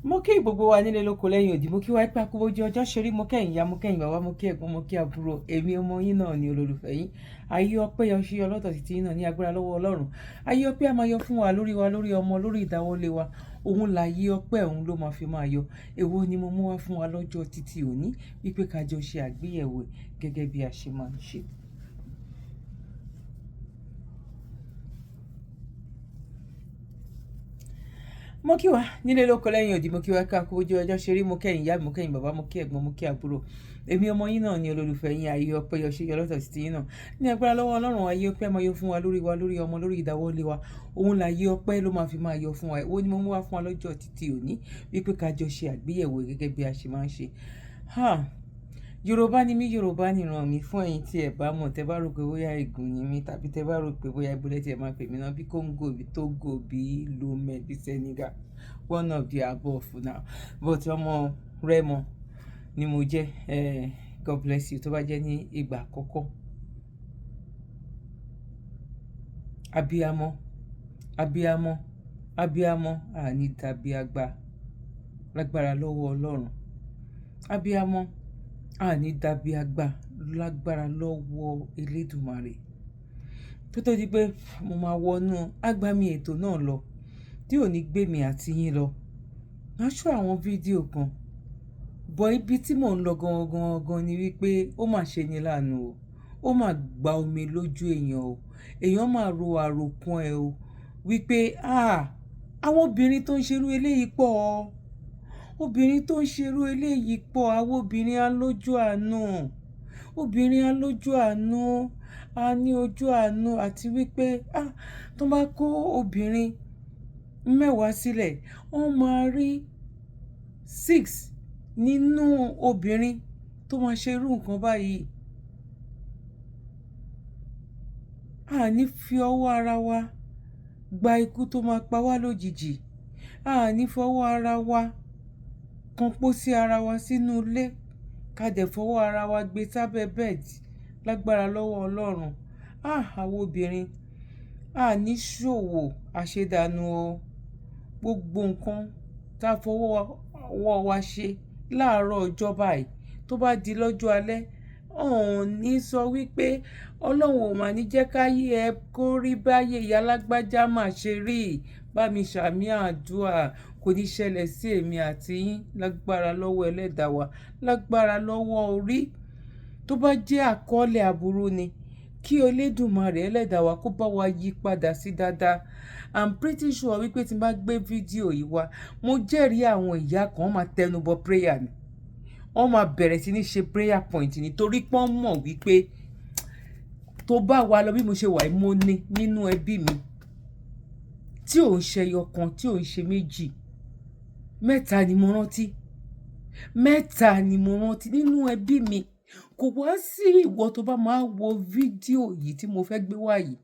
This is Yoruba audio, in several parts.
Mo kí gbogbo wa nílé lóko lẹ́yìn òdì, mo kí wá pé akúbójú ọjọ́ ṣeré, mo kẹ́yìn ya, mo kẹ́yìn bàbá, mo kí ẹ̀gbọ́n, mo kí àbúrò, èmi ọmọ yín náà ni olólùfẹ́ yín. Ayé ọpẹ́ yọ sí ọlọ́tọ̀ títí yín náà ní agbára lọ́wọ́ Ọlọ́run. Ayé ọpẹ́ a máa yọ fún wa, lórí ọmọ, lórí ìdáwọ́lé wa. Òun là yé ọpẹ́, òun ló máa fi máa yọ. Èwo ni mo mú wá fún wa lọ́jọ́ títí òní wípé ká jọ ṣe àgbéyẹ̀wò gẹ́gẹ́ bí a ṣe máa ń ṣe. Mo kí wa nílé lóko lẹ́yìn òdì, mo kí wa ká kú ojú ọjọ́ ṣeré, mo kẹ́yìn ìyá, mo kẹ́yìn bàbá, mo kí ẹ̀gbọ́n, mo kí àbúrò, èmi ọmọ yín náà ni olólùfẹ́ yín. Ayé ọpẹ́ yọ sí ọlọ́tọ̀ títí yín náà ní agbára lọ́wọ́ Ọlọ́run. Ayé ọpẹ́ máa yọ fún wa, lórí ọmọ, lórí ìdáwọ́lé wa. Òun là yé ọpẹ́ ló máa fi máa yọ fún wa. Èwo ni mo mú wá fún wa lọ́jọ́ títí òní wípé ká jọ ṣe àgbéyẹ̀wò gẹ́gẹ́ bí a ṣe máa ń ṣe. Yorùbá ni mí, Yorùbá nìran mi. Fún ẹ̀yin tí ẹ bá mọ̀, tẹ bá rò pé bóyá Ègùn ni mí, tàbí tẹ bá rò pé bóyá ibùdó tí ẹ máa pè mí náà bí Congo, bí Togo, bí Lomé, bí Senegal, one of the above now. But ọmọ Rẹ́mọ ni mo jẹ́. God bless you tó bá jẹ́ ní ìgbà àkọ́kọ́. Abíamọ, abíamọ, abíamọ, àní dàbí àgbà lágbára lọ́wọ́ Ọlọ́run. Abíamọ, àní dàbí àgbà lágbára lọ́wọ́ Elédùmarè. Tó tó di pé mo máa wọnú agbami ètò náà lọ, tí ò ní gbé mi àti yín lọ. Máa ṣọ́ àwọn fídíò kan. Bọ̀ ibi tí mò ń lọ gangan ni wípé ó mà ṣe ni láàánú o. Ó mà gba omi lójú èèyàn o. Èèyàn máa ro àròkàn ẹ o. Wípé àwọn obìnrin tó ń ṣerú eléyìí pọ̀ o. Obìnrin tó ń ṣerú eléyìí pọ̀. Àwọn obìnrin alójú àánú. Obìnrin alójú àánú. A ní ojú àánú àti wípé tó bá kó obìnrin mẹ́wàá sílẹ̀, wọ́n máa rí 6 nínú obìnrin tó máa ṣe irú nǹkan báyìí. A ní fi ọwọ́ ara wa gba ikú tó máa pa wá lójijì. A ní fọwọ́ ara wa kan pósí ara wa sínú ilé, ká dẹ̀ fọwọ́ ara wa gbé sábẹ́ bẹ́ẹ̀dì lágbára lọ́wọ́ Ọlọ́run. Àwọn obìnrin, a ní ṣòwò àṣedànù o. Gbogbo nǹkan tá fọwọ́ wa ṣe láàárọ̀ ọjọ́ báyìí tó bá di lọ́jọ́ alẹ́, ọ̀n ní sọ wípé Ọlọ́run ò mà ní jẹ́ káyé ẹ kó rí báyé ìyá lágbájá mà ṣe rí. Bá mi ṣàmì àdúrà, kò ní ṣẹlẹ̀ sí èmi àti yín lágbára lọ́wọ́ Ẹlẹ́dàá wa, lágbára lọ́wọ́ orí. Tó bá jẹ́ àkọọ́lẹ̀ aburú ni, kí Elédùmarè Ẹlẹ́dàá wa kó bá wa yí padà sí dáadáa. I'm pretty sure wípé tí n bá gbé fídíò yìí wá, mo jẹ́rìí àwọn ìyá kan máa tẹnubọ prayer ni. Wọ́n máa bẹ̀rẹ̀ sí ní ṣe prayer point nítorí pé wọ́n mọ̀ wípé tó bá wà lọ bí mo ṣe wà mo ní nínú ẹbí mi tí ò ń ṣe ẹyọ kan, tí ò ń ṣe méjì, 3 ni mo rántí. 3 ni mo rántí nínú ẹbí mi. Kò wá sí ìwọ tó bá máa wo fídíò yìí tí mo fẹ́ gbé wá yìí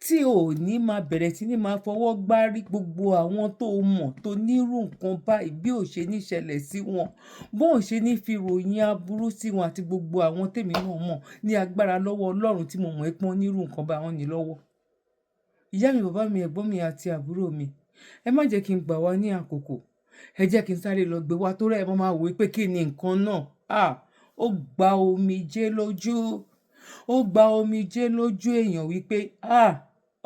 tí ò ní máa bẹ̀rẹ̀ sí ní máa fọwọ́ gbárí gbogbo àwọn tó mọ̀ tó nírú nǹkan báyìí bí ò ṣe ní ṣẹlẹ̀ sí wọn, bó ò ṣe ní fi ròyìn aburú sí wọn àti gbogbo àwọn tèmi náà mọ̀ ní agbára lọ́wọ́ Ọlọ́run tí mo mọ̀ pé wọ́n nírú nǹkan bá wọn ní lọ́wọ́. Ìyá mi, bàbá mi, ẹ̀gbọ́n mi àti àbúrò mi, ẹ má jẹ́ kí n gbà wá ní àkókò. Ẹ jẹ́ kí n sáré lọ gbé wá torí ẹ máa wò pé kí ni nǹkan náà. Ó gba omijé lójú. Ó gba omijé lójú èèyàn wípé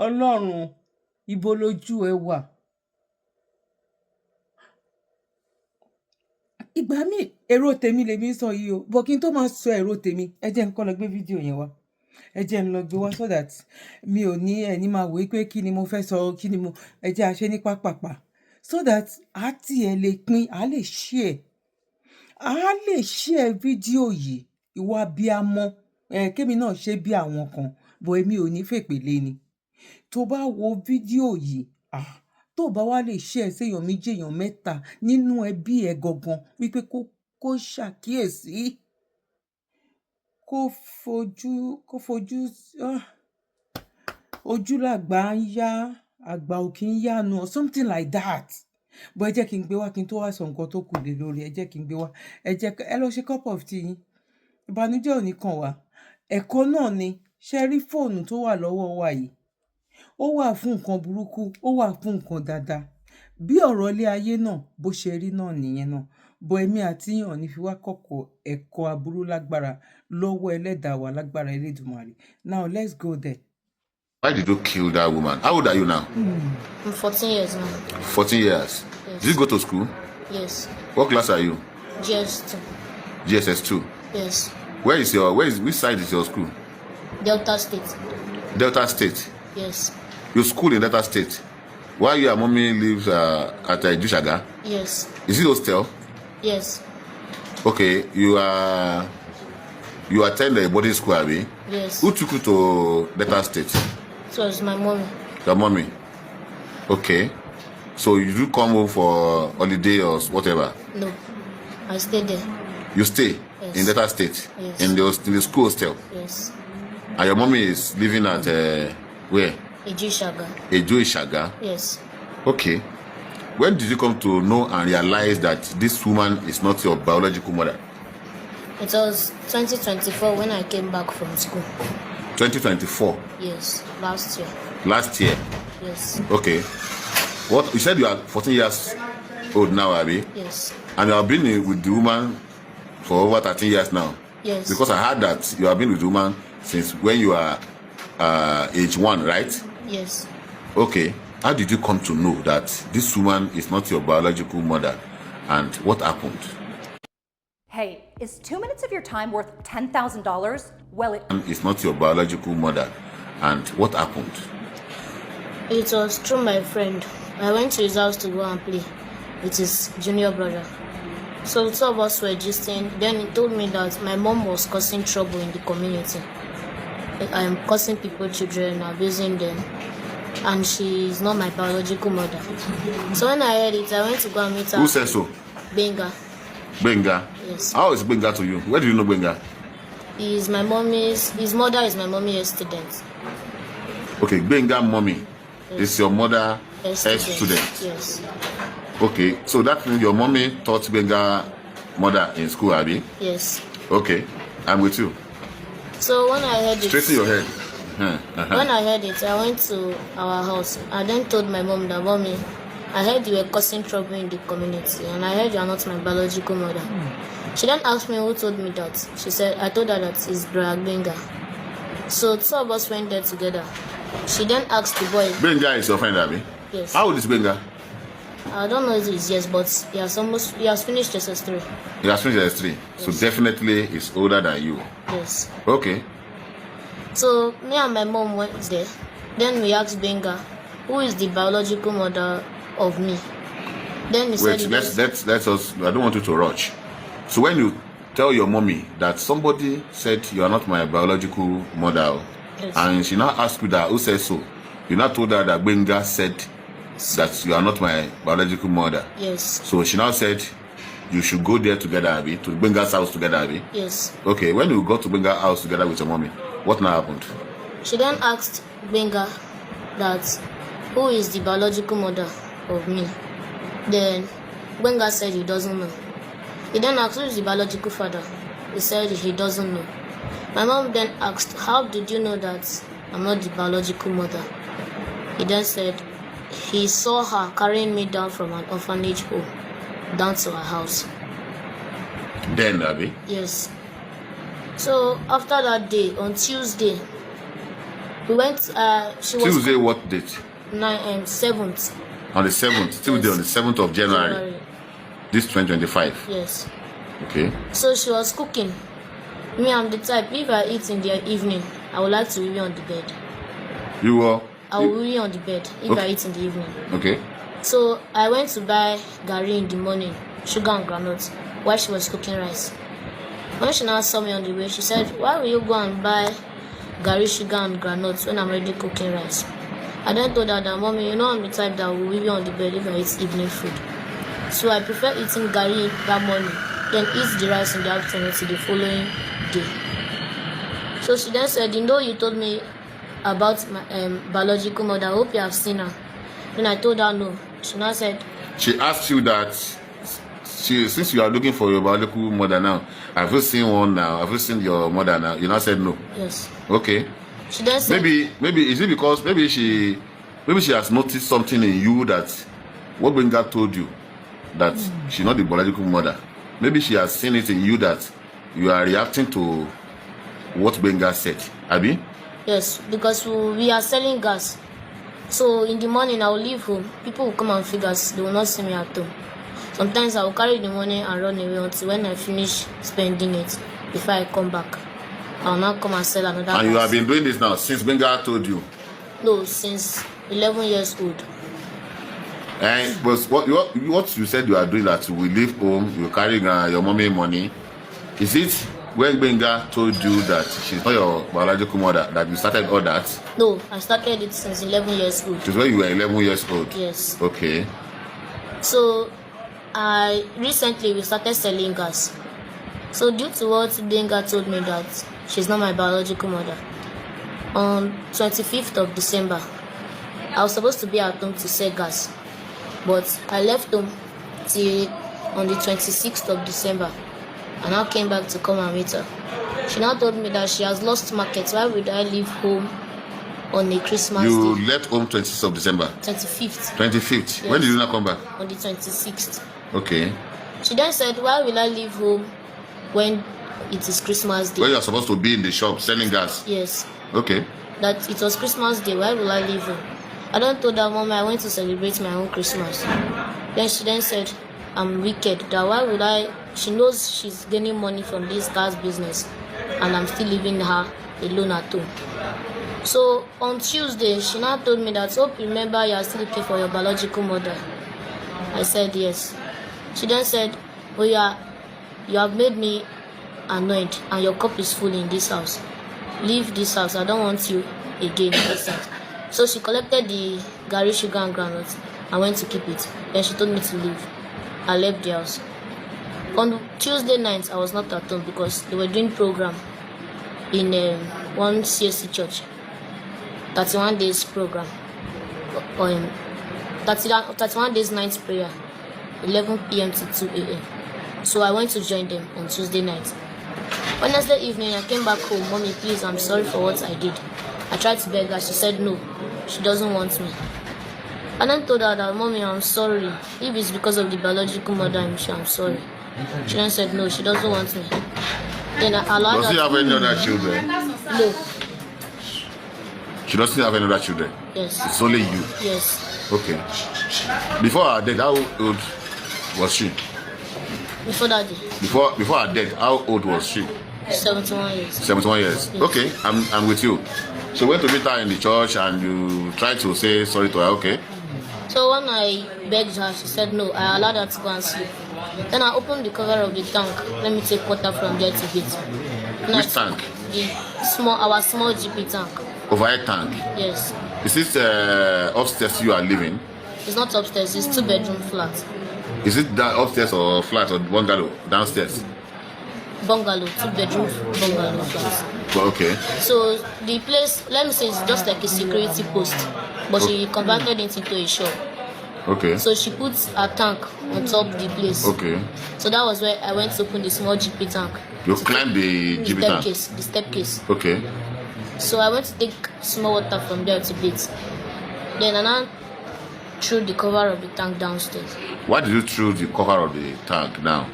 Ọlọ́run, ibo lójú ẹ wà? Ìgbà mi èrò tèmi lèmi sọ yìí o, bọ̀ kí n tó máa sọ èrò tèmi, ẹ jẹ́ n kọ́ lọ gbé fídíò yẹn wá. Ẹ jẹ́ n lọ gbé wá so that mi ò ní ẹni máa wò pé kí ni mo fẹ́ sọ, kí ni mo, ẹ jẹ́ a ṣe ní pápápá so that a ti ẹ lè pín, a lè share fídíò yìí. Ìwà abíamọ, kémi náà ṣe bí àwọn kan, bọ̀ èmi ò ní fèpèlé ni. Tó bá wo fídíò yìí, tó bá wá lè share sí èèyàn 2, èèyàn 3 nínú ẹbí ẹ gangan wípé kó ṣàkíyèsí, kó fojú ojú làgbà ń yá, àgbà ò kí ń yánu or something like that. Bọ̀ ẹ jẹ́ kí n gbé wá kí n tó wá sọ nǹkan tó kù lé lórí. Ẹ jẹ́ kí n gbé wá. Ẹ lọ ṣe cup of tea yín. Ìbànújẹ́ ò ní kàn wá. Ẹ̀kọ́ náà ni, ṣe rí fóònù tó wà lọ́wọ́ wa yìí. Ó wà fún nǹkan burúkú, ó wà fún nǹkan dáadáa. bí ọ̀rọ̀ ilé ayé náà bó ṣe rí náà nìyẹn náà bọ èmi àti yàn ní fi wá kọ́kọ́ ẹ̀kọ́ aburú lágbára lọ́wọ́ ẹlẹ́dàá wa lágbára Elédùmarè. Now let's go there. Why did you kill that woman? How old are you now? I'm 14 years now. 14 years. Yes. Did you go to school? Yes. What class are you? GS2. GSS2. Yes. Which side is your school? Delta State. Delta State. Yes. You school in Delta State. While your mommy lives at Jushaga? Yes. Is it hostel? Yes. Okay, you attend a boarding school, Abi? Yes. Who took you to Delta State? It was my mommy. Your mommy. Okay. So you do come home for holiday or whatever? No. I stayed there. You stay Yes. in Delta State? Yes. In the school hostel? Yes. And your mommy is living at where? Ejishaga. Ejishaga? Yes. Okay. When did you come to know and realize that this woman is not your biological mother? It was 2024 when I came back from school. 2024? Yes. Last year. Last year? Yes. Okay. What you said you are 14 years old now, Abi? Yes. And you have been with the woman for over 13 years now? Yes. Because I heard that you have been with the woman since when you are age 1, right? Yes. Okay. How did you come to know that this woman is not your biological mother? And what happened? Hey, is 2 minutes of your time worth $10,000? Well, It's not your biological mother. And what happened? It was through my friend. I went to his house to go and play with his junior brother. So the two of us were gisting. Then he told me that my mom was causing trouble in the community. I am causing people children, abusing them. And she is not my biological mother. So when I heard it, I went to go and meet her. Who says so? Benga. Benga? Yes. How is Benga to you? Where do you know Benga? His mother is my mommy's student. Okay, Benga mommy is your mother Student. student. Yes. Okay, so that means your mommy taught Benga mother in school, Abi? Yes. Okay, I'm with you. So when I heard it, Straighten your head. when I heard it, I went to our house. I then told my mom that, Mommy, I heard you were causing trouble in the community, and I heard you are not my biological mother. She then asked me who told me that. She said, I told her that it's Brother Benga. So two of us went there together. She then asked the boy. Benga is your friend, Abi? Yes. How old is Benga? I don't know if it's yes, but he has finished SS3. He has finished S3, so definitely he's older than you. Yes. Okay. So me and my mom went there. Then we asked Benga, who is the biological mother of me? Then he said, Wait, let's us. I don't want you to rush. So when you tell your mommy that somebody said you are not my biological mother, Yes. and she now asked you that who said so, you now told her that Benga said that you are not my biological mother. Yes. So she now said you should go there together, Abi, to Benga's house together, Abi. Yes. Okay, when you got to Benga's house together with your mommy, what now happened? She then asked Benga that who is the biological mother of me. Then Benga said he doesn't know. He then asked who is the biological father. He said he doesn't know. My mom then asked, how did you know that I'm not the biological mother? He then said he saw her carrying me down from an orphanage home down to her house. Then, Abi? Yes. So after that day, on Tuesday, we went. She was Tuesday, what date? 7th. On the 7th. Tuesday, on the 7th of January. This 2025. Yes. Okay. So she was cooking. Me, I'm the type. If I eat in the evening, I would like to be on the bed. You were? I will be on the bed if I eat in the evening. Okay. So I went to buy gari in the morning, sugar and groundnuts, while she was cooking rice. When she now saw me on the way, she said, why will you go and buy gari, sugar and groundnuts when I'm already cooking rice? I then told her that, Mommy, you know I'm the type that will be on the bed if I eat evening food. So I prefer eating gari that morning, then eat the rice in the afternoon till the following day. So she then said, you know, you told me about my biological mother. I hope you have seen her. When I told her no, she now said, She asked you that since you are looking for your biological mother now, have you seen one now? Have you seen your mother now? You now said no. yes. Okay. She then said, Maybe is it because maybe she has noticed something in you that what Benga told you that she's not the biological mother, maybe she has seen it in you that you are reacting to what Benga said. Abi? Yes, because we are selling gas. So in the morning, I will leave home. People will come and fill gas. They will not see me at home. Sometimes I will carry the money and run away until when I finish spending it. Before I come back, I will not come and sell another gas. And you have been doing this now since Benga told you? No, since 11 years old. And but what you said you are doing, that you will leave home, you carry your mommy money. Is it when Benga told you that she's not your biological mother that you started all that? No, I started it since 11 years old. It was when you were 11 years old? Yes. Okay. So, recently we started selling gas. So due to what Benga told me that she's not my biological mother, on 25th of December, I was supposed to be at home to sell gas. But I left home till on the 26th of December. And I came back to come and meet her. She now told me that she has lost market. Why would I leave home on a Christmas You day? left home 26th of December? 25th. 25th? Yes. When did you not come back? On the 26th. Okay. She then said, why will I leave home when it is Christmas day? When you are supposed to be in the shop selling gas? Yes. Okay. That it was Christmas day. Why will I leave home? I don't told her, Mom, I went to celebrate my own Christmas. Then she then said, I'm wicked. That why would I? She knows she's gaining money from this gas business, and I'm still leaving her alone at home. So on Tuesday, she now told me that, hope you remember you are still looking for your biological mother. I said yes. She then said, oh yeah, you have made me annoyed, and your cup is full in this house. Leave this house. I don't want you again in this house. So she collected the Gary sugar and granules and went to keep it. Then she told me to leave. I left the house. On Tuesday night, I was not at home because they were doing program in one CSC church. 31 days program. 31 days night prayer. 11 p.m. to 2 a.m. So I went to join them on Tuesday night. Wednesday evening, I came back home. Mommy, please, I'm sorry for what I did. I tried to beg her. She said no. She doesn't want me. And I told her that, Mommy, I'm sorry. If it's because of the biological mother, I'm sure I'm sorry. She then said no, she doesn't want me. Then I allowed her. Does she have any other children? No. She doesn't have any other children? Yes. It's only you? Yes. Okay. Before her death, how old was she? Before that day. Before her death, how old was she? 71 years. 71 years. Yes. Okay, I'm with you. So you went to meet her in the church and you tried to say sorry to her, okay? So when I begged her, she said no. I allowed her to go and sleep. Then I opened the cover of the tank. Let me take water from there to it. Which tank? Our small GP tank. Overhead tank. Yes. Is this upstairs you are living? It's not upstairs, it's 2-bedroom flat. Is it that upstairs or flat or bungalow? Downstairs? Bungalow, 2-bedroom bungalow flat. Okay. So the place, let me say, it's just like a security post, but she converted it into a shop. Okay. So she put a tank on top the place. Okay. So that was where I went to open the small GP tank. You climbed the GP tank? The staircase. Okay. So I went to take small water from there to bathe. Then I now threw the cover of the tank downstairs. Why did you throw the cover of the tank now?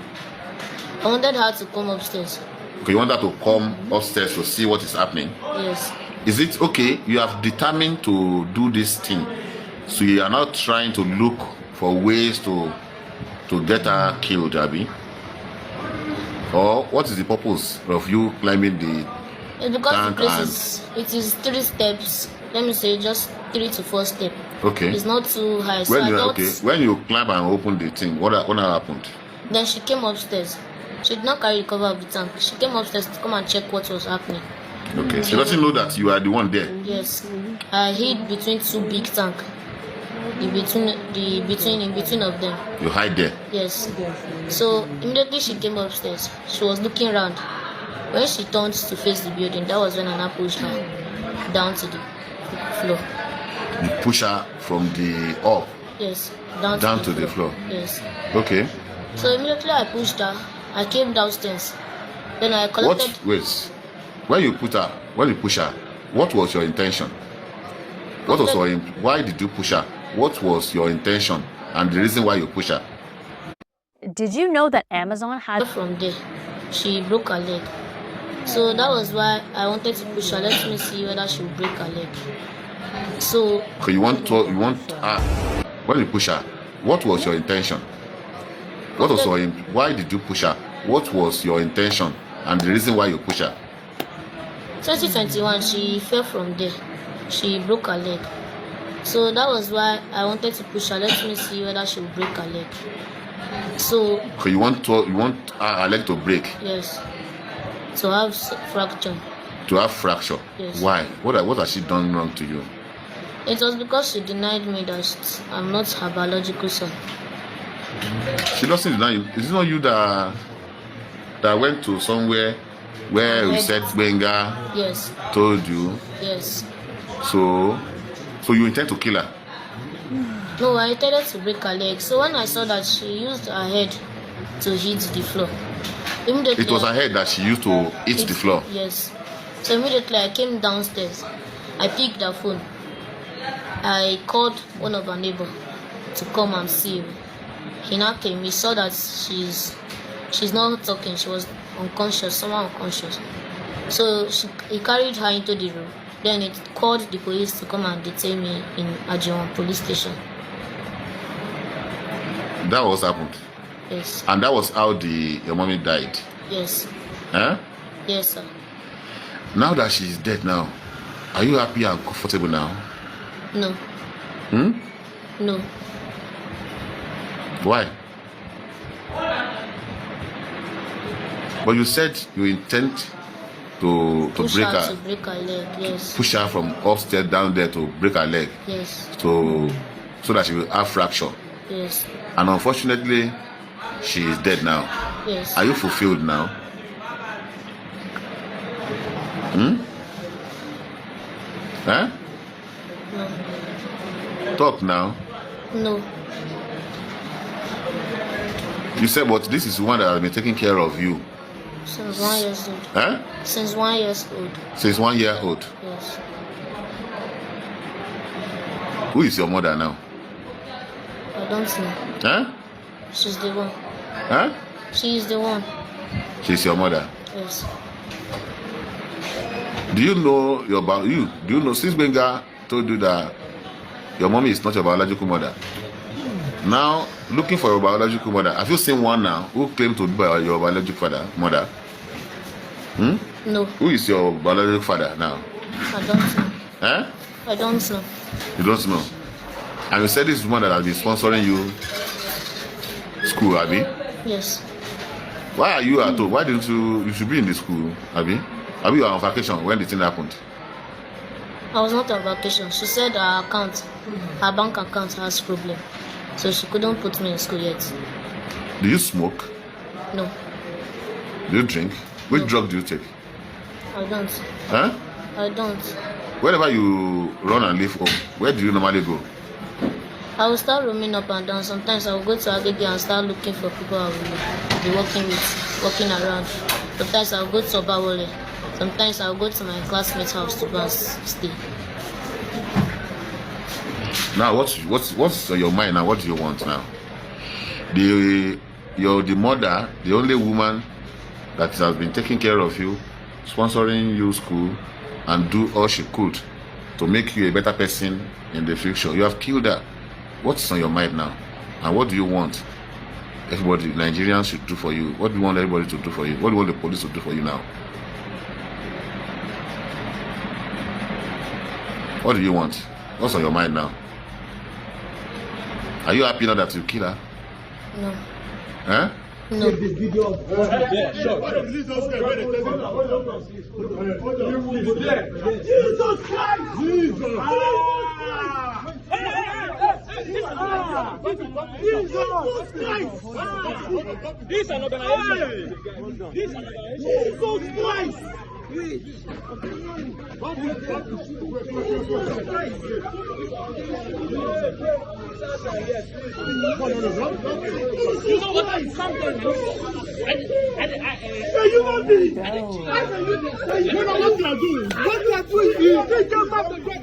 I wanted her to come upstairs. Okay, you want her to come upstairs to see what is happening? Yes. Is it okay? You have determined to do this thing, so you are not trying to look for ways to get her killed, Abby? Or what is the purpose of you climbing the It's because tank the place it is 3 steps. Let me say just 3 to 4 steps. Okay. It's not too high. So When you climb and open the thing, what happened? Then she came upstairs. She did not carry the cover of the tank. She came upstairs to come and check what was happening. Okay. She doesn't know that you are the one there. Yes. I hid between 2 big tanks. In between of them. You hide there. Yes. So immediately she came upstairs. She was looking around. When she turned to face the building, that was when Anna pushed her down to the floor. You push her from the up Yes. down to the floor. Yes. Okay. So immediately I pushed her. I came downstairs. Then I collected. When you push her, what was your intention? Why did you push her? What was your intention and the reason why you push her. Did you know that Amazon had... From there, she broke her leg. So that was why I wanted to push her. Let me see whether she will break her leg. So you want when you push her, what was your intention? Why did you push her? What was your intention and the reason why you push her? 2021, she fell from there. She broke her leg. So that was why I wanted to push her. Let me see whether she will break her leg. So you want her leg to break? Yes. To have fracture. To have fracture? Yes. Why? What has she done wrong to you? It was because she denied me that I'm not her biological son. She doesn't deny you. Is it not you that went to somewhere where you said Benga? Yes. Told you? Yes. So you intend to kill her? No, I intended to break her leg. So when I saw that she used her head to hit the floor, immediately it was her head that she used to hit the floor? Yes. So immediately I came downstairs. I picked her phone. I called one of her neighbors to come and see me. He now came. He saw that she's not talking. She was unconscious, somehow unconscious. So he carried her into the room. Then it called the police to come and detain me in Ajiwan police station. That was happened? Yes. And that was how your mommy died? Yes. Huh? Yes, sir. Now that she's dead now, are you happy and comfortable now? No. No. Why? But you said you intend to break her. To break her leg, yes. Push her from upstairs down there to break her leg. Yes. So that she will have fracture. Yes. And unfortunately, she is dead now. Yes. Are you fulfilled now? Huh? No. Talk now. No. You said, but this is one that has been taking care of you. Since 1 year old. Huh? Since 1 year old. Since 1 year old. Yes. Who is your mother now? I don't know. Huh? She's the one. Huh? She is the one. She's your mother. Yes. Do you know Do you know since Benga told you that your mommy is not your biological mother? Now, looking for your biological mother, have you seen one now who claimed to be your biological mother? No. Who is your biological father now? I don't know. Huh? I don't know. You don't know? And you said this woman that has been sponsoring you school, Abby? Yes. Why are you at home? Why didn't you should be in the school, Abby? Abby, you were on vacation when the thing happened. I was not on vacation. She said her bank account has problem. So she couldn't put me in school yet. Do you smoke? No. Do you drink? Which drug do you take? I don't. Huh? I don't. Whenever you run and leave home, where do you normally go? I will start roaming up and down. Sometimes I will go to Agege and start looking for people I will be working with, walking around. Sometimes I will go to Obawole. Sometimes I will go to my classmate's house to go and stay. Now, what's on your mind now? What do you want now? You're the mother, the only woman that has been taking care of you, sponsoring you school, and do all she could to make you a better person in the future. You have killed her. What's on your mind now? And what do you want everybody, Nigerians, should do for you? What do you want everybody to do for you? What do you want the police to do for you now? What do you want? What's on your mind now? Are you happy now that you kill her? No. Huh? No. Jesus Christ! Jesus! Jesus Christ! This is an organization. Jesus Christ! You know what I'm saying? You want me? What are you doing? What you are doing is you take your mouth again.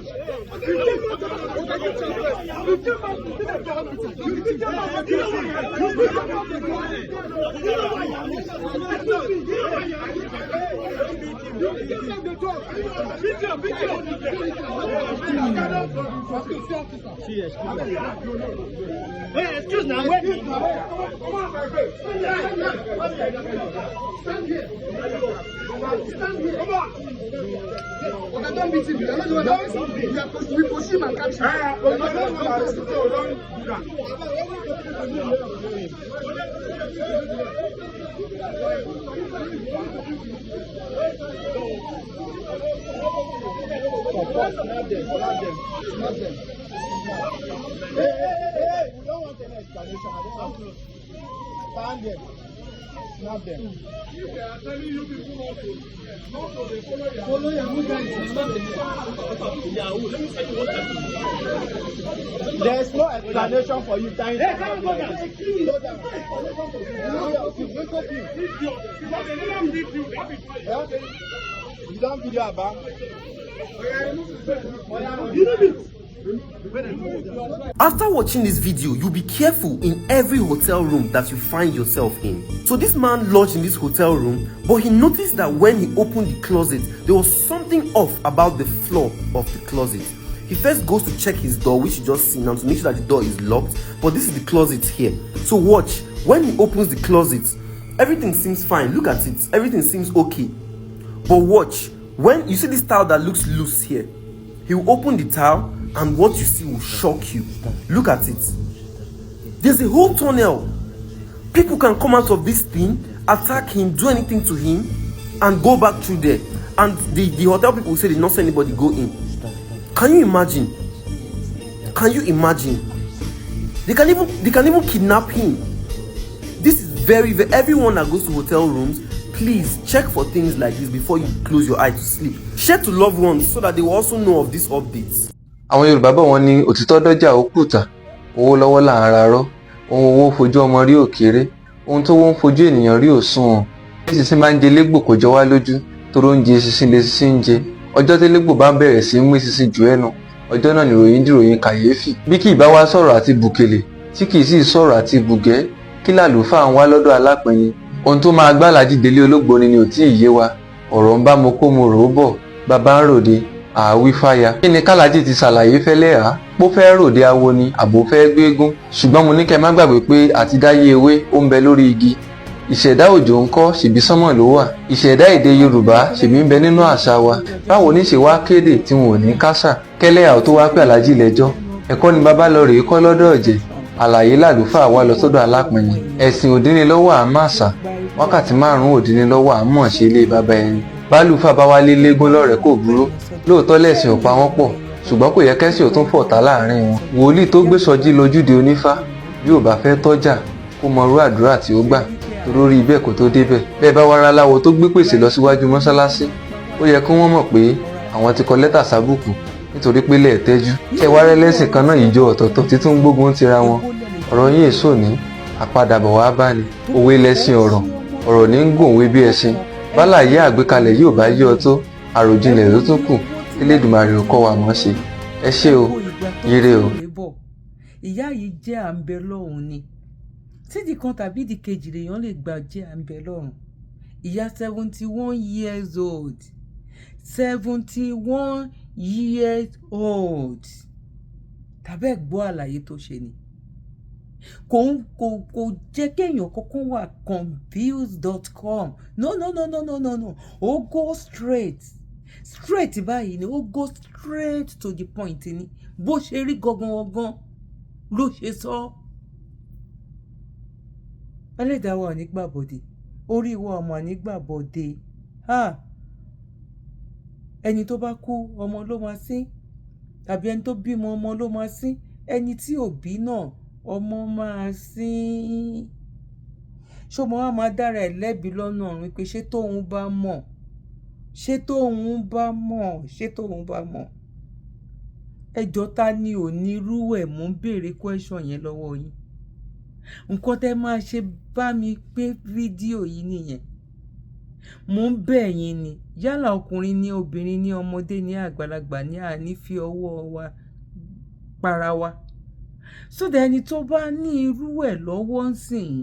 Excuse me, wait. Stand here. Come on. Don't beat him. You're not doing that. We push him and catch Hey, we don't want any explanation. Stand there. Snap them. They are telling you people not to follow your There is no explanation for you tying. Hey, come on, you don't video about. After watching this video, you'll be careful in every hotel room that you find yourself in. So this man lodged in this hotel room, but he noticed that when he opened the closet, there was something off about the floor of the closet. He first goes to check his door, which you just see now, to make sure that the door is locked, but this is the closet here. So watch, when he opens the closet, everything seems fine. Look at it, everything seems okay. But watch, when you see this towel that looks loose here, he will open the towel and what you see will shock you. Look at it. There's a whole tunnel. People can come out of this thing, attack him, do anything to him, and go back through there. And the hotel people say they not let anybody go in. Can you imagine? Can you imagine? They can even kidnap him. This is very, very, everyone that goes to hotel rooms, please check for things like this before you close your eye to sleep. Share to loved ones so that they will also know of these updates. Àwọn Yorùbá bọ̀ wọ́n ní òtítọ́ dọ́jà ó kùtà, owó lọ́wọ́ là ń rarọ́, ohun owó fojú ọmọ rí òkèrè, ohun tó wọ́n fojú ènìyàn rí òsùnwọ̀n. Bí sísìn máa ń jẹ légbò kò jọ wá lójú, toró ń jẹ sísìn lé sísìn ń jẹ. Ọjọ́ tí légbò bá bẹ̀rẹ̀ sí mú sísìn jù ẹnu, ọjọ́ náà nìròyìn dìròyìn kàyéfì. Bí kì í bá wá sọ̀rọ̀ àti bùkèlè, tí kì í sì sọ̀rọ̀ àti bùgẹ́, kí làlùfáà ń wá lọ́dọ̀ alápẹ̀yìn. Ohun tó máa gbàlàjì délé ológbòni ni ò tí ì yé wa. Ọ̀rọ̀ ń bá mo kó mo rò ó bọ̀, bàbá ń ròde, àwí fáya. Kí ni kálájì ti ṣàlàyé fẹ́lẹ́ à? Bó fẹ́ ròde awo ni àbò fẹ́ gbégún. Ṣùgbọ́n mo ní kẹ́ má gbàgbé pé àti dáyé ewé ó ń bẹ lórí igi. Ìṣẹ̀dá òjò ń kọ́ ṣèbí sánmọ̀ ló wà. Ìṣẹ̀dá èdè Yorùbá ṣèbí ń bẹ nínú àṣà wa. Báwo ní ṣe wá kéde tí wọn ò ní kásà? Kẹ́lẹ́ àwọn tó wá pé Àlájì lẹ́jọ́. Ẹ̀kọ́ ni bàbá lọ rèé kọ́ lọ́dọ̀ ọ̀jẹ̀. Àlàyé làlùfáà wá lọ sọ́dọ̀ alápẹ̀yìn. Ẹ̀sìn òdínilọ́wọ́ àmàṣà. Wákàtí 5 òdínilọ́wọ́ àmọ̀ ṣe ilé bàbá ẹni. Bálùfáà bá wálé légún lọ́rẹ̀ẹ́ kò burú. Lóòótọ́ lẹ̀sìn ò pa wọ́n pọ̀, ṣùgbọ́n kò yẹ kẹ́sìn ò tún fọ̀tá láàrin wọn. Wòlíì tó gbé sọjí lójúde onífá bí ò bá fẹ́ tọ́jà kó mọrú àdúrà tí ó gbà torí ibẹ̀ kò tó débẹ̀. Bẹ́ẹ̀ bá wára láwo tó gbé pèsè lọ síwájú mọ́sálásí, ó yẹ kí wọ́n mọ̀ pé àwọn ti kọ lẹ́tà sábùkù nítorí pé lẹ́ẹ̀tẹ́jú. Ṣé wá rẹ́ lẹ́sìn kan náà ìjọ ọ̀tọ̀ọ̀tọ̀ títún gbógun tira wọn? Ọ̀rọ̀ yín èso ní àpadàbọ̀ wá bá ní. Òwe lẹ́sìn ọ̀rọ̀ ní ń gùn òwe bí ẹṣin. Bálàyé àgbékalẹ̀ yóò bá yé ọ tó, àròjinlẹ̀ ló tún kù. Elédùmarè ò kọ́ wa mọ̀ ṣe. Ẹ ṣé o, ire o. Ìyá yìí jẹ́ àǹbẹ̀ lọ́hùn ni. Sídìí kan tàbí ìdí kejì lèèyàn lè gbà jẹ́ àǹbẹ̀ lọ́hùn. Ìyá 71 years old. 71 years old. Tàbẹ́ gbọ́ àlàyé tó ṣe ni. Kò jẹ́ kéèyàn kọ́kọ́ wà confused.com. No. Ó go straight báyìí ni, ó go straight to the point ni. Bó ṣe rí gangan ló ṣe sọ. Ẹlẹ́dàá wa ò ní gbàbọ̀dé, orí wa ọmọ ní gbàbọ̀dé. Ẹni tó bá kú ọmọ ló máa sín, tàbí ẹni tó bímọ ọmọ ló máa sín. Ẹni tí ò bí náà ọmọ máa sín. Ṣọmọ wa máa dára ẹ̀ lẹ́bi lọ́nà ọ̀run pé ṣé tóun bá mọ̀. Ẹjọ́ ta ni ò ní irú ẹ̀ mú béèrè question yẹn lọ́wọ́ yín. Nǹkan tẹ́ máa ṣe bá mi pé fídíò yìí nìyẹn. Mo ń bẹ̀ yín ni, yálà ọkùnrin ní obìnrin ní ọmọdé ní àgbàlagbà ní àní fi ọwọ́ wa para wa. Sódà ẹni tó bá ní irú ẹ̀ lọ́wọ́ ń sìn,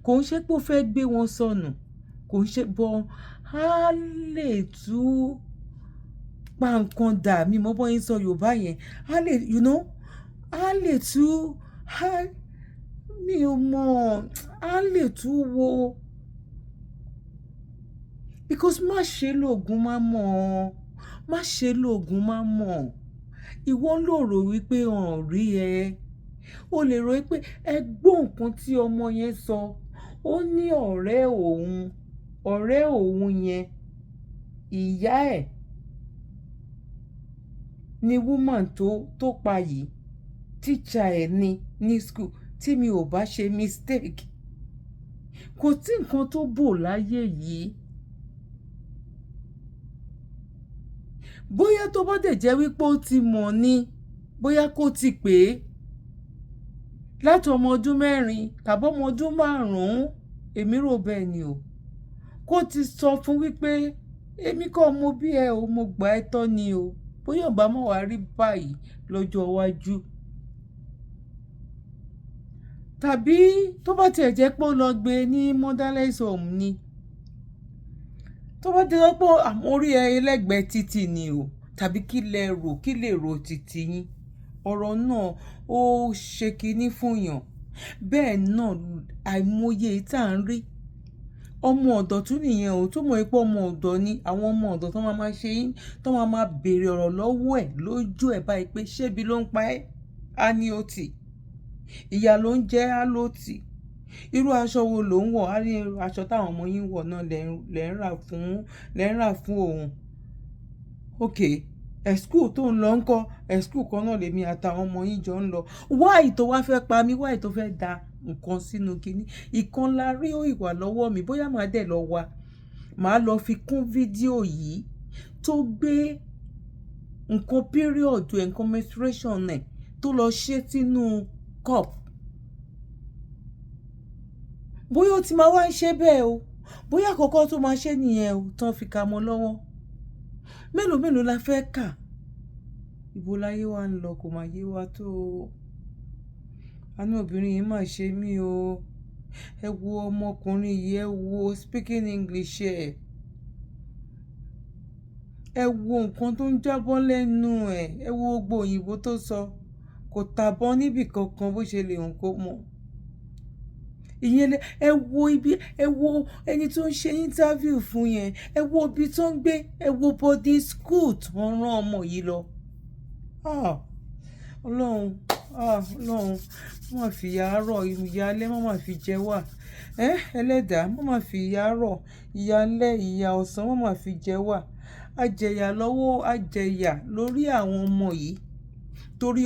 kò ń ṣe pé ó fẹ́ gbé wọn sọnù, kò ń ṣe bọ́ á lè tú pa nǹkan dà, mi mọ́ bọ́ yín sọ Yorùbá yẹn, á lè, á lè tú, mi ò mọ̀, á lè tú wo. Because má ṣe lóògùn má mọ̀, má ṣe lóògùn má mọ̀. Ìwọ ló rò wípé ọ̀n rí ẹ. O lè rò wípé ẹ gbọ́ nǹkan tí ọmọ yẹn sọ. Ó ní ọ̀rẹ́ òun yẹn, ìyá ẹ̀ ni woman tó pa yìí, teacher ẹ̀ ní school, tí mi ò bá ṣe mistake. Kò tí nǹkan tó bò láyé yìí. Bóyá tó bá dẹ̀ jẹ́ wípé ó ti mọ̀ ni, bóyá kó ti pè é láti ọmọ ọdún 4 tàbí ọmọ ọdún 5, èmi rò bẹ́ẹ̀ ni o. Kó ti sọ fún wípé èmi kọ́ mo bí ẹ o, mo gbà ẹ́ tọ́ ni o. Bóyá ọba mọ̀ wá rí báyìí lọ́jọ́ iwájú. Tàbí tó bá tiẹ̀ jẹ́ pé ó lọ gbé ní motherless home ni. Tó bá ti sọ pé orí ẹlẹ́gbẹ̀ẹ́ títì ni o, tàbí kí lè rò títì yín. Ọ̀rọ̀ náà ó ṣe kinní fún yàn. Bẹ́ẹ̀ náà àìmọye tá ń rí. Ọmọ ọ̀dọ̀ tún nìyẹn o, tó mọ̀ pé ọmọ ọ̀dọ̀ ni àwọn ọmọ ọ̀dọ̀ tó máa ṣe yín, tó máa béèrè ọ̀rọ̀ lọ́wọ́ ẹ̀ lójú ẹ̀ báyìí pé ṣébi ló ń pa ẹ́? Á ní ó tì. Ìyà ló ń jẹ á ló tì. Irú aṣọ wo ló ń wọ̀? Á ní aṣọ táwọn ọmọ yín wọ̀ náà lẹ́ ń rà fún òun. Okay. School tó ń lọ ńkọ́, school kan náà lèmi àtàwọn ọmọ yín jọ ń lọ. Why tó wá fẹ́ pa mí? Why tó fẹ́ da nǹkan sínú kinní? Ìkan la rí ìwà lọ́wọ́ mi, bóyá màá dẹ̀ lọ wá. Màá lọ fi kún fídíò yìí tó gbé nǹkan period nǹkan menstruation ẹ̀ tó lọ ṣe sínú cup. Bóyá ó ti máa wá ń ṣe bẹ́ẹ̀ o. Bóyá àkọ́kọ́ tó máa ṣe nìyẹn o, tán fi ka mọ́ lọ́wọ́. Mélòó la fẹ́ kà? Ibo láyé wa ń lọ kò máa yé wa tó o. Àánú obìnrin yìí máa ṣe mí o. Ẹ wo ọmọkùnrin yìí, ẹ wo speaking English ẹ̀. Ẹ wo nǹkan tó ń jábọ́ lẹ́nu ẹ̀. Ẹ wo gbogbo òyìnbó tó sọ. Kò tàbọ̀ níbì kankan bó ṣe lè hùn kó mọ̀. Ẹ wo ẹni tó ń ṣe interview fún yẹn. Ẹ wo ibi tó ń gbé. Ẹ wo boarding school tó ń rán ọmọ yìí lọ. Ọlọ́run, má máa fi ìyà àárọ̀, ìyà alẹ́ má máa fi jẹ wá. Ẹlẹ́dàá, má máa fi ìyà àárọ̀, ìyà alẹ́, ìyà ọ̀sán má máa fi jẹ wá. Ajẹ̀yà lórí àwọn ọmọ yìí torí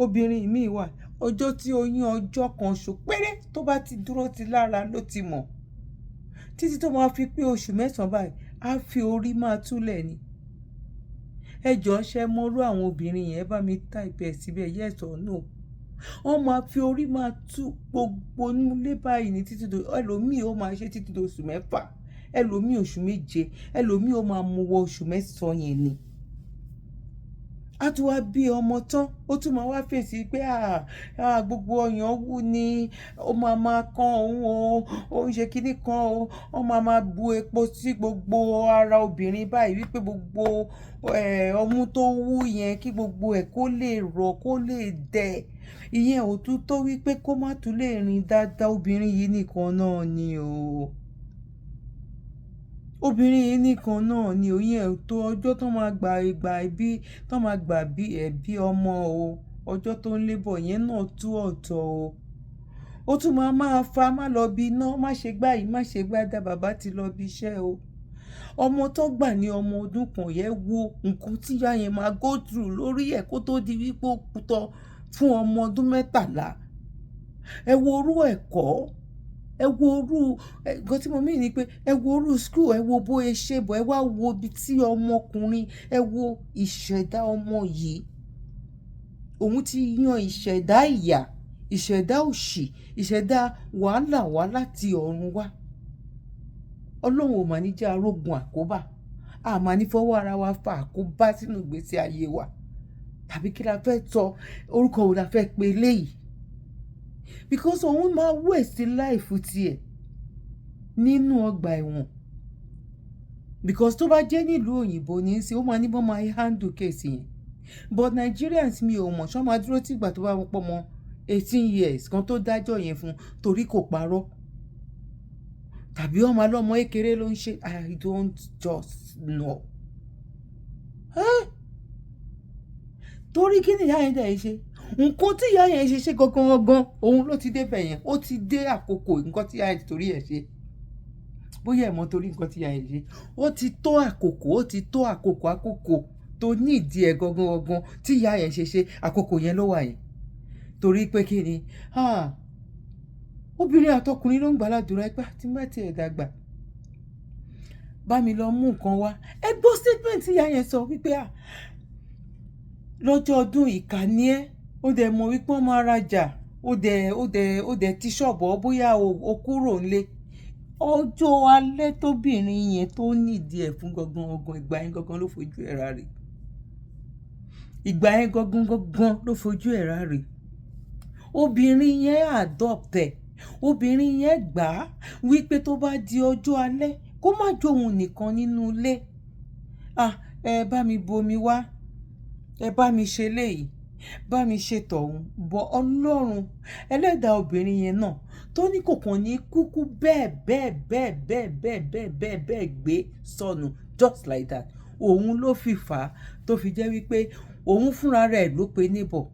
obìnrin míì wà. Ọjọ́ tí oyún ọjọ́ kan ṣo péré tó bá ti dúró ti lára ló ti mọ̀. Títí tó máa fi pé oṣù 9 báyìí, á fi orí máa túlẹ̀ ni. Ẹ jọ̀ọ́ ṣé mọ́rú àwọn obìnrin yẹn, bá mi type ẹ̀ síbẹ̀ yes or no. Wọ́n máa fi orí máa tú gbogbo nílé báyìí ní títí tó ẹlòmíì ó máa ṣe títí tó oṣù 6, ẹlòmíì oṣù 7, ẹlòmíì ó máa mú wọ oṣù 9 yẹn ni. A tún wá bí ọmọ tán, ó tún máa wá fèsì pé gbogbo ọyàn wú ni, ó máa kan òun o, ó ń ṣe kinní kan o, ó máa bu epo sí gbogbo ara obìnrin báyìí wípé gbogbo ọmú tó wú yẹn kí gbogbo ẹ̀ kó lè rọ̀ kó lè dẹ̀. Ìyẹn ò tún tó wípé kó má tún lè rìn dáadáa, obìnrin yìí nìkan náà ni o. Obìnrin yìí nìkan náà ni òye ẹ̀ tó ọjọ́ tó máa gbà bí ọmọ o. Ọjọ́ tó ń lébọ̀ yẹn náà tú ọ̀tọ̀ o. Ó tún máa fa má lọ bí iná, má ṣe gbá yìí, má ṣe gbá dá, bàbá ti lọ bí iṣẹ́ o. Ọmọ tó gbà ní ọmọ ọdún kan yẹn wo nǹkan tí ìyá yẹn máa go through lórí ẹ̀ kó tó di wípé ó kútọ́ fún ọmọ ọdún 13. Ẹ wo orú ẹ̀kọ́. Ẹ wo orú nǹkan tí mo mí ni pé ẹ wo orú school, ẹ wo bó ẹ ṣe bọ̀, ẹ wá wo ibi tí ọmọkùnrin, ẹ wo ìṣẹ̀dá ọmọ yìí. Òun ti yan ìṣẹ̀dá ìyà, ìṣẹ̀dá òṣì, ìṣẹ̀dá wàhálà wá láti ọ̀run wá. Ọlọ́run ò mà ní jẹ́ arógun àkóbá, a mà ní fọwọ́ ara wa fa àkóbá sínú ìgbésí ayé wa, tàbí kí la fẹ́ sọ orúkọ wo la fẹ́ pe eléyìí, because òun máa waste life tiẹ̀ nínú ọgbà ẹ̀wọ̀n, because tó bá jẹ́ nílùú òyìnbó ní í sí ó máa ní bọ́n máa handle case yẹn, but Nigerians mi ò mọ̀ ṣọ́ máa dúró tìgbà tó bá pọ̀ mọ́ 18 years kan tó dájọ́ yẹn fún torí kò parọ́, tàbí ọmọ alọ́mọ ékeré ló ń ṣe. I don't just know. Torí kí ni ìyá yẹn dẹ̀ ṣe nǹkan tí ìyá yẹn ṣe gangan òun ló ti dé bẹ̀ yẹn, ó ti dé àkókò nǹkan tí ìyá yẹn torí ẹ̀ ṣe, bóyá ẹ̀ mọ̀ torí nǹkan tí ìyá yẹn ṣe, ó ti tó àkókò tó ní ìdí ẹ̀ gangan tí ìyá yẹn ṣe àkókò yẹn ló wà yẹn. Torí pé kí ni obìnrin àtọkùnrin ló ń gbà ládùúrà ipá tí má tiẹ̀ dàgbà bá mi lọ mú nǹkan wá. Ẹ gbọ́ statement tí ìyá yẹn sọ wípé lọ́jọ́ ọdún ìkànnì ẹ̀ ó dẹ̀ mọ̀ wípé wọ́n máa rajà, ó dẹ̀ ti ṣọ̀bọ̀ bóyá o kúrò ńlé. Ọjọ́ alẹ́ tóbìnrin yẹn tó nídìí ẹ̀ fún gangan ìgbà yẹn gangan ló fojú ẹ̀ ráre. Ìgbà yẹn gangan ló fojú ẹ̀ ráre. Obìnrin yẹn adopt ẹ̀, obìnrin yẹn gbà á wípé tó bá di ọjọ́ alẹ́ kó má jóun nìkan nínú ilé. Ẹ bá mi bomi wá, ẹ bá mi ṣe léyìí, bá mi ṣe tọ̀hún, bọ̀ Ọlọ́run ẹlẹ́dàá obìnrin yẹn náà tó ní kò kàn ní kúkú bẹ́ẹ̀ gbé sọnù just like that. Òun ló fi fà á tó fi jẹ́ wípé òun fúnra rẹ̀ ló pe neighbor.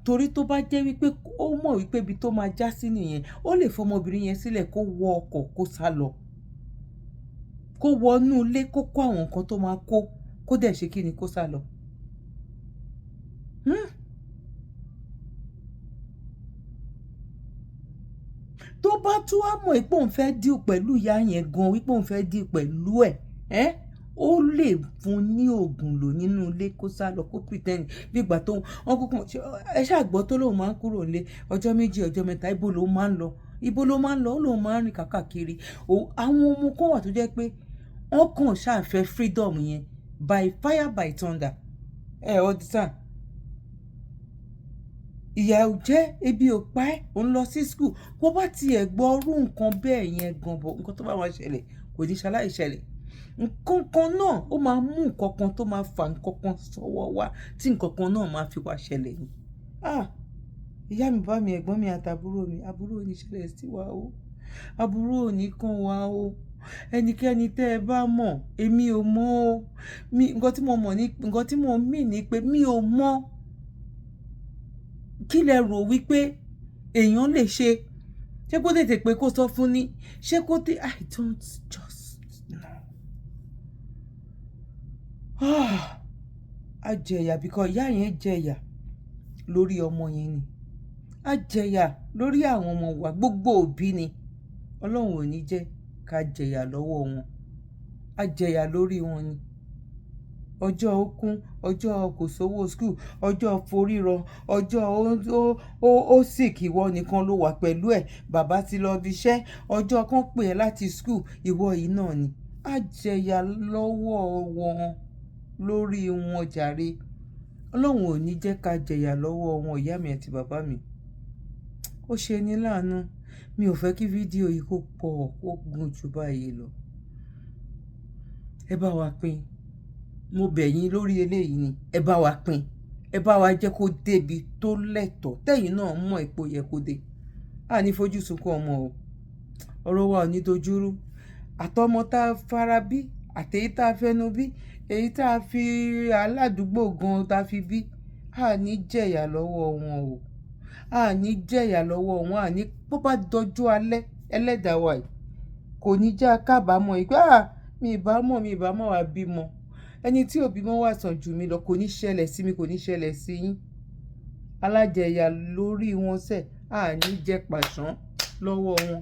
Torí tó bá jẹ́ wípé ó mọ̀ wípé ibi tó máa já sí nìyẹn, ó lè fọmọbìnrin yẹn sílẹ̀ kó wọ ọkọ̀ kó sá lọ, kó wọnú ilé kó kó àwọn nǹkan tó máa kó dẹ̀ ṣe kí ni kó sá lọ. Tó bá tún wá mọ̀ wípé òun fẹ́ deal pẹ̀lú ìyá yẹn gan, wípé òun fẹ́ deal pẹ̀lú ẹ̀ ó lè fún ní oògùn lò nínú ilé kó sá lọ, kó pretend bí ìgbà tó wọn kúkú ẹ ṣàgbọ́ tó lóun máa ń kúrò nílé ọjọ́ méjì ọjọ́ mẹ́ta, ibo ló máa ń lọ ó lóun máa ń rìn káàkiri. Àwọn ọmọ kan wà tó jẹ́ pé wọ́n kàn ṣàfẹ́ freedom yẹn by fire by thunder. Ọdítà ìyà ò jẹ́ ebi ò pa ẹ́ òun lọ sí school, bó bá tiẹ̀ gbọ́ orú nǹkan bẹ́ẹ̀ yẹn gan bọ̀ nǹkan tó bá wá ṣẹlẹ̀ kò ní ṣaláì ṣẹlẹ̀. Nǹkan kan náà ó máa mú nǹkan kan tó máa fa nǹkan kan sọ́wọ́ wá tí nǹkan kan náà máa fi wá ṣẹlẹ̀ ni. Ìyá mi, bá mi, ẹ̀gbọ́n mi àtàbúrò mi, àbúrò ò ní ṣẹlẹ̀ sí wa o, àbúrò ò ní kàn wá o. Ẹnikẹ́ni tẹ́ ẹ bá mọ̀, èmi ò mọ̀ o. Nǹkan tí mo mì ní pé mi ò mọ̀. Kí lẹ rò wípé èèyàn lè ṣe? Ṣé kó tètè pé kó sọ fún ni? Ṣé kó I don't just know. A jẹ̀yà because ìyá yẹn jẹ̀yà lórí ọmọ yẹn ni. A jẹ̀yà lórí àwọn ọmọ wa, gbogbo òbí ni. Ọlọ́run ò ní jẹ́ ká jẹ̀yà lọ́wọ́ wọn. A jẹ̀yà lórí wọn ni. Ọjọ́ okun, ọjọ́ kò sówó school, ọjọ́ foríran, ọjọ́ ó sick ìwọ nìkan ló wà pẹ̀lú ẹ̀, bàbá ti lọ bí iṣẹ́, ọjọ́ kan pè ẹ́ láti school ìwọ yìí náà ni. A jẹ̀yà lọ́wọ́ wọn lórí wọn jàre. Ọlọ́run ò ní jẹ́ ká jẹ̀yà lọ́wọ́ wọn, ìyá mi àti bàbá mi. Ó ṣe ní láàánú. Mi ò fẹ́ kí fídíò yìí kó pọ̀ kó gùn jù báyìí lọ. Ẹ bá wa pín. Mo bẹ̀ yín lórí eléyìí ni, ẹ bá wa pín, ẹ bá wa jẹ́ kó débi tó lẹ́tọ̀ọ́ tẹ́yìn náà mọ̀ ipò yẹ kó dé. Ní fojú sunkún ọmọ o, ọ̀rọ̀ wa ò ní dojúrú. Àtọmọ tá a fara bí, àtèyí tá a fẹnu bí, èyí tá a fi aládùúgbò gan tá a fi bí, ní jẹ̀yà lọ́wọ́ wọn o, ní jẹ̀yà lọ́wọ́ wọn, ní bó bá dọjú alẹ́ ẹlẹ́dàá wa yìí kò ní jẹ́ kábàámọ̀ ìgbà mi ìbá mọ̀ wá bímọ. Ẹni tí òbí mọ́ wà sàn jù mí lọ kò ní ṣẹlẹ̀ sí mi, kò ní ṣẹlẹ̀ sí yín. Alájẹyà lórí wọn sẹ̀, ní jẹ́ pàṣán lọ́wọ́ wọn.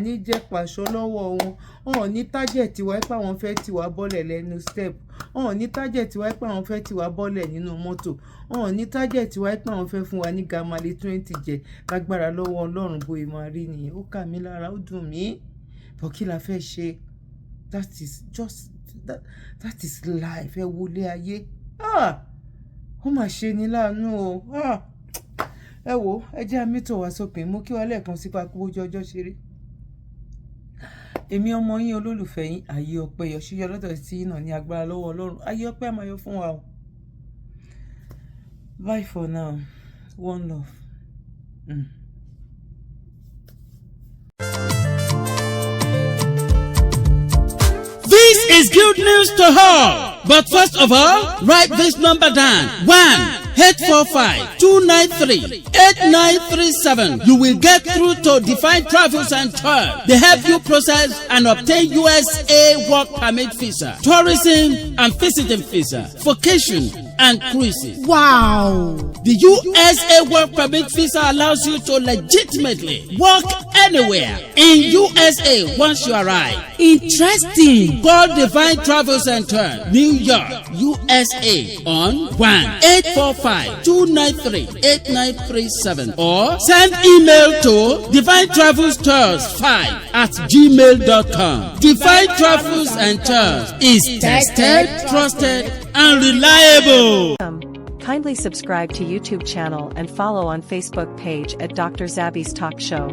Ní jẹ́ pàṣán lọ́wọ́ wọn. Wọ́n ní tájẹ̀tì wa pé àwọn fẹ́ tì wá bọ́lẹ̀ lẹ́nu step. Wọ́n ní tájẹ̀tì wa pé àwọn fẹ́ tì wá bọ́lẹ̀ nínú mọ́tò. Wọ́n ní tájẹ̀tì wa pé àwọn fẹ́ fún wa ní gamale 20 jẹ. Lágbára lọ́wọ́ Ọlọ́run bóyá máa rí nìyẹn. Ó kà mí lára, ó dùn mí. but kí la fẹ́ ṣe? That is just that is life. Ẹ wo ilé ayé. Ó mà ṣe ni láàánú o. Ẹ wo, ẹ jẹ́ àmì tó wá sópin. Mo kí wa lẹ́ẹ̀kan sí pa kú ojú ọjọ́ ṣeré. Èmi ọmọ yín olólùfẹ́ yín, ayé ọpẹ́ yọ ṣíyọ lọ́dọ̀ tí yín náà ní agbára lọ́wọ́ Ọlọ́run. Ayé ọpẹ́ máa yọ fún wa o. Bye for now. One love. This is good news to all. But first of all, write this number down. 1-845-293-8937. You will get through to Define Travels and Tours. They help you process and obtain USA work permit visa, tourism and visiting visa, vacation and cruises. Wow! The USA work permit visa allows you to legitimately work anywhere in USA once you arrive. Interesting. Call Divine Travels and Tours, New York, USA on 1-845-293-8937 or send email to divinetravelstours5@gmail.com. Divine Travels and Tours is tested, trusted, and reliable. Kindly subscribe to YouTube channel and follow on Facebook page at Dr. Zabby's Talk Show.